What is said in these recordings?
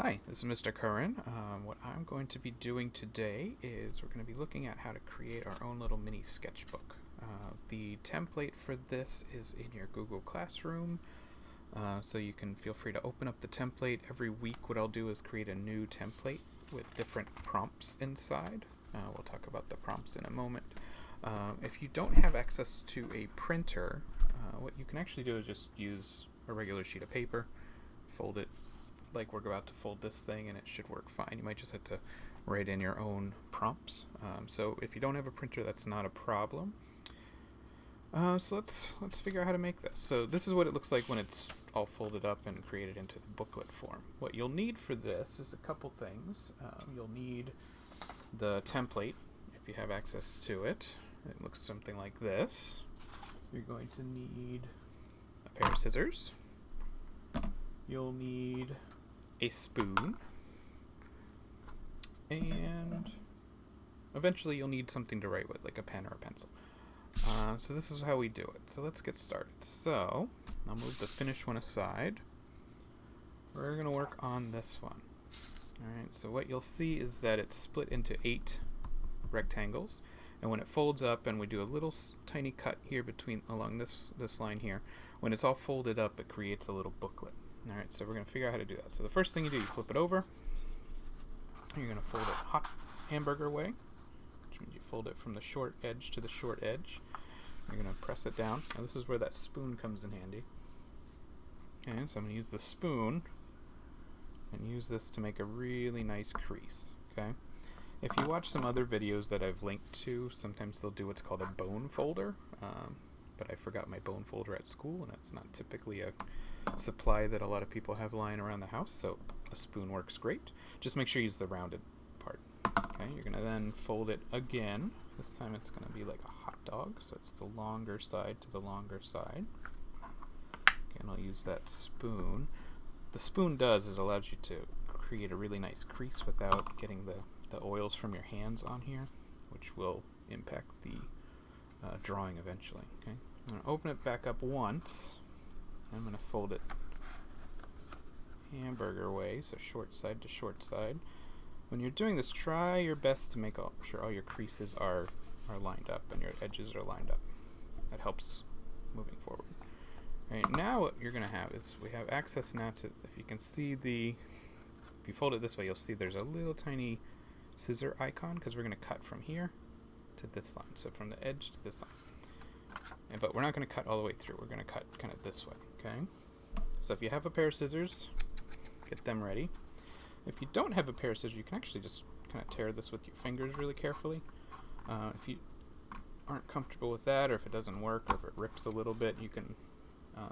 Hi, this is Mr. Curran. What I'm going to be doing today is we're going to be looking at how to create our own little mini sketchbook. The template for this is in your Google Classroom, so you can feel free to open up the template. Every week what I'll do is create a new template with different prompts inside. We'll talk about the prompts in a moment. If you don't have access to a printer, what you can actually do is just use a regular sheet of paper, fold it like we're about to fold this thing, and it should work fine. You might just have to write in your own prompts. So if you don't have a printer, that's not a problem. So let's figure out how to make this. So this is what it looks like when it's all folded up and created into the booklet form. What you'll need for this is a couple things. You'll need the template if you have access to it. It looks something like this. You're going to need a pair of scissors. You'll need a spoon, and eventually you'll need something to write with, like a pen or a pencil. So this is how we do it. So let's get started. So I'll move the finished one aside. We're going to work on this one. Alright, so what you'll see is that it's split into 8 rectangles, and when it folds up and we do a little tiny cut here along this line here, when it's all folded up it creates a little booklet. Alright, so we're going to figure out how to do that. So the first thing you do, you flip it over. You're going to fold it hot hamburger way, which means you fold it from the short edge to the short edge. You're going to press it down. Now this is where that spoon comes in handy. Okay, so I'm going to use the spoon and use this to make a really nice crease. Okay, if you watch some other videos that I've linked to, sometimes they'll do what's called a bone folder. But I forgot my bone folder at school, and it's not typically a supply that a lot of people have lying around the house, so a spoon works great. Just make sure you use the rounded part. Okay, you're going to then fold it again. This time it's going to be like a hot dog, so it's the longer side to the longer side. Again, I'll use that spoon. The spoon does is it allows you to create a really nice crease without getting the oils from your hands on here, which will impact the drawing eventually. Okay, I'm going to open it back up once. I'm going to fold it hamburger way, so short side to short side. When you're doing this, try your best to make sure all your creases are lined up and your edges are lined up. That helps moving forward. Alright, now what you're going to have is we have access now to, if you can see if you fold it this way, you'll see there's a little tiny scissor icon, because we're going to cut from here to this line, so from the edge to this line. But we're not going to cut all the way through. We're going to cut kind of this way. Okay. So if you have a pair of scissors, get them ready. If you don't have a pair of scissors, you can actually just kind of tear this with your fingers really carefully. If you aren't comfortable with that, or if it doesn't work, or if it rips a little bit, you can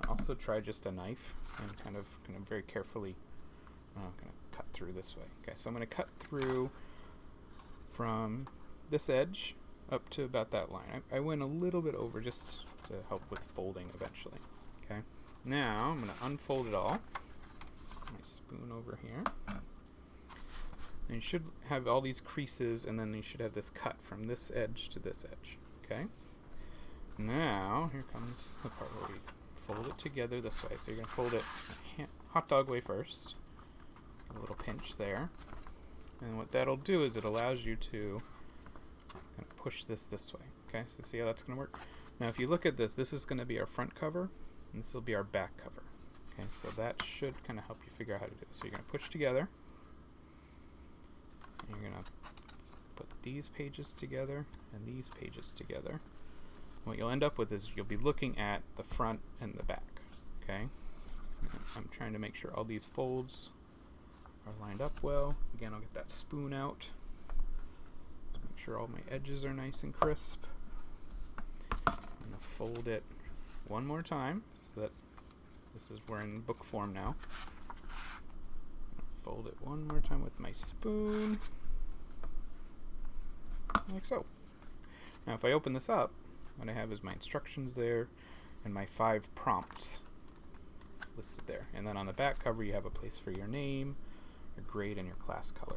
also try just a knife and kind of very carefully kind of cut through this way. Okay. So I'm going to cut through from this edge up to about that line. I went a little bit over just to help with folding eventually. Okay. Now I'm going to unfold it all. My spoon over here. And you should have all these creases, and then you should have this cut from this edge to this edge. Okay. Now here comes the part where we fold it together this way. So you're going to fold it hot dog way first. Get a little pinch there. And what that'll do is it allows you to kind of push this way. Okay, so see how that's going to work? Now if you look at this, this is going to be our front cover, and this will be our back cover. Okay, so that should kind of help you figure out how to do it. So you're going to push together, and you're going to put these pages together and these pages together. And what you'll end up with is you'll be looking at the front and the back. Okay, and I'm trying to make sure all these folds are lined up well. Again, I'll get that spoon out. Make sure all my edges are nice and crisp. I'm going to fold it one more time, so that we're in book form now. Fold it one more time with my spoon, like so. Now if I open this up, what I have is my instructions there and my 5 prompts listed there. And then on the back cover you have a place for your name, your grade, and your class color.